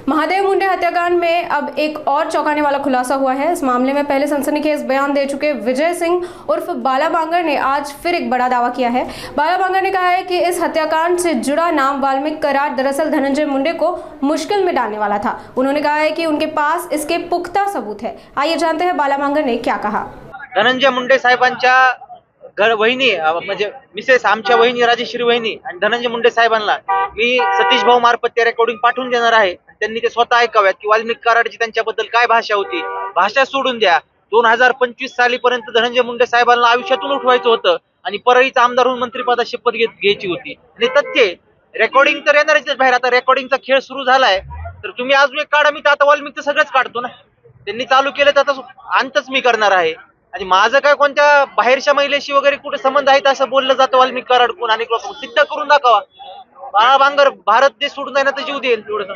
महादेव मुंडे हत्याकांड में अब एक और चौंकाने वाला खुलासा हुआ है। इस मामले में पहले सनसनीखेज बयान दे चुके विजय सिंह उर्फ बाला बांगर ने आज फिर एक बड़ा दावा किया है। बाला बांगर ने कहा है कि इस हत्याकांड से जुड़ा नाम वाल्मीकि कराड दरअसल धनंजय मुंडे को मुश्किल में डालने वाला था। उन्होंने कहा है कि उनके पास इसके पुख्ता सबूत है। आइए जानते हैं बाला बांगर ने क्या कहा। धनंजय मुंडे साहेबांच्या वहिनी म्हणजे मिसेस आमच्या वहिनी राजेश्री वहिनी आणि धनंजय मुंडे साहेबांना मी सतीश भाऊ मार्फत ते रेकॉर्डिंग पाठवून देणार आहे। त्यांनी ते स्वतः ऐकाव्यात की वाल्मिकी कराडची त्यांच्याबद्दल काय भाषा होती। भाषा सोडून द्या, 2025 सालीपर्यंत धनंजय मुंडे साहेबांना आयुष्यातून उठवायचं होतं आणि परळीचा आमदार होऊन मंत्रिपदाची शपथ घ्यायची होती। आणि तथ्य रेकॉर्डिंग तर येणारच बाहेर। आता रेकॉर्डिंगचा खेळ सुरू झालाय तर तुम्ही अजून एक काढा, मी तर आता वाल्मिकीचं सगळंच काढतो ना। त्यांनी चालू केलं तर आता अंतच मी करणार आहे। आणि माझं काय कोणत्या बाहेरच्या महिलेशी वगैरे कुठे संबंध आहेत असं बोललं जातं वाल्मिकी कराड कोण, आणि सिद्ध करून दाखवा। बाळा बांगर भारत देश सोडून जाणार तर जीव देईल एवढं।